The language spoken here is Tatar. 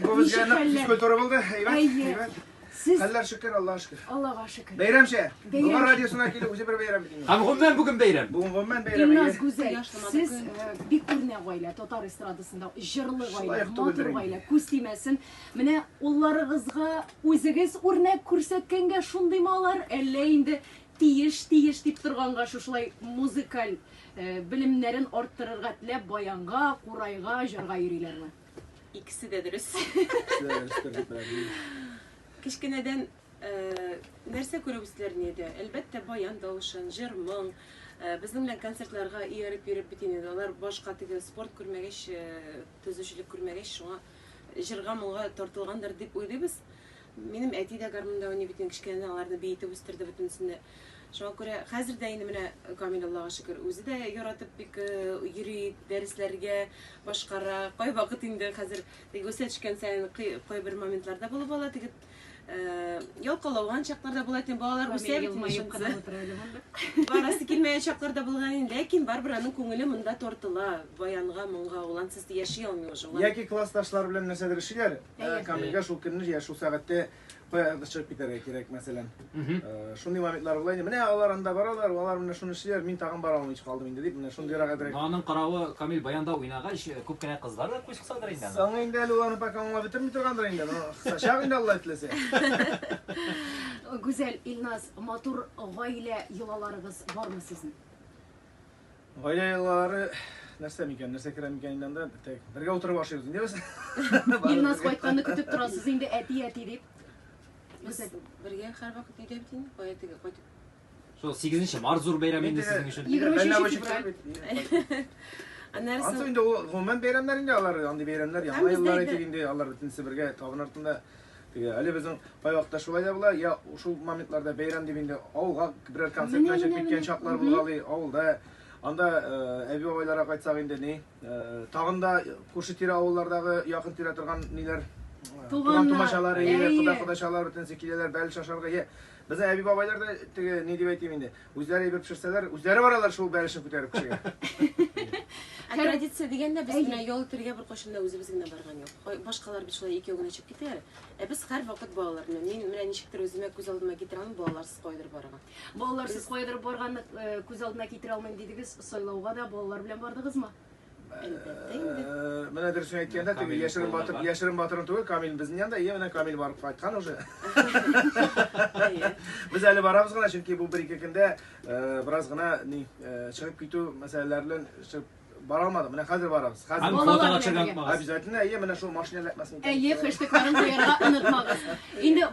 Püskül oldu. Evet. Siz Haller şükür Allah'a şükür. Allah'a şükür. Beyramşe. Beyram. Bunlar radyosuna geliyor. Uca bir beyram bileyim. Ama ben bugün beyram. Bugün ben beyram. İlnaz güzel. Siz bir kurne gayla, Tatar estradasında jırlı gayla, motor gayla, kustimesin. Mine ullarınızga özünüz örnek ko'rsatkanga şundaymalar, elle indi tiyiş deyip turganga şuşlay muzikal bilimlerin arttırırga tilep bayanga, kurayga, jırga yürüylermi? İkisi de dürüst. Kichkineden nerse ko'ribizlar edi. Elbette bayan davuşan, jırmın. Bizim bilen konsertlarga yürüp bitini. Onlar boşqa tigi sport ko'rmageç, tüzüşülük ko'rmageç, şuna jırga mılga tortılgandır dep oylaybiz. Menim әти дә гармонда уйный бит, кичкәннән аларны бейтеп үстерде бөтенсенә. Шуңа күрә хәзер дә инде менә Камил Аллага шөкер, үзе дә яратып бик йөри, дәресләргә башкара. Кай вакыт инде хәзер үсә төшкән саен кай бер моментларда булып ала, тиге ялкалауган чакларда була икән, балалар үсә бит. Барасы килмәгән чакларда булган, ләкин барбер аның күңеле монда тартыла. Баянга, моңга улансыз яши алмый уже. Яки классташлар белән нәрсәдер эшләр. Камилгә шул көнне я шул сәгатьтә чыгып китәргә кирәк мәсәлән. Шундый моментлар була инде. Менә алар анда баралар, алар менә шуны эшләр, мин тагын бара алмый калдым инде дип, менә шундыйрак әдрәк. Аның каравы Камил баянда уйнагач, күп кенә кызлар да кушсалар инде. Саңа инде әле аны пока аңлап бетерми торгандыр инде. Сачак инде Алла теләсә. Güzel İlnaz, матур гаилә йолаларыгыз бармы сезнең? Гаилә яллары нәрсә микән, нәрсә керә микән инде анда бергә утырып ашыйбыз инде без. Илназ кайтканны көтеп торасыз инде әти дип. Без бергә һәр вакыт өйдә бит инде, кайтып кайтып. Шул 8 Марзур бәйрәме инде сезнең өчен. 23 февраль. Ансы инде ул гомумән бәйрәмнәр инде алар, андый бәйрәмнәр, яңа еллар әйтик инде алар бөтенсе бергә табын артында. Әле безнең кай вакытта шулай да була, я шул моментларда бәйрәм дип инде авылга берәр концерт чыгып киткән чаклар булгалый, авылда. Анда әби бабайларга кайтсак инде ни, тагын да күрше-тирә авыллардагы якын тирә торган ниләр, туган тумашалары, кода-кодашалар бөтенсе киләләр, бәл шашарга. Безнең әби бабайлар да теге ни дип әйтим инде, үзләре әйбер пешерсәләр, үзләре баралар шул бәлешен күтәреп кешегә. Традиция дигәндә без менә ял итәргә бер кашында үзебез генә барган юк. Башкалар бит шулай икәү генә чыгып китәләр. Без һәр вакыт балалар белән, мин менә ничектер үземә күз алдыма китерә алмыйм, балаларсыз кайдыр барган. Балаларсыз кайдыр барганны күз алдына китерә алмыйм дидегез, сайлауга да балалар белән бардыгызмы? Әлбәттә инде. Менә дөресен әйткәндә, теге яшерен батырын түгел, Камил безнең янда, менә Камил барып кайткан уже. Без әле барабыз гына, чөнки бу 1-2 көндә бераз гына ни чыгып китү мәсьәләләре белән бара алмадым. Менә хәзер барабыз. Хәзер фотога чыгып обязательно, менә шул машина ләкмәсен. Хэштегларын куярга онытмагыз. Инде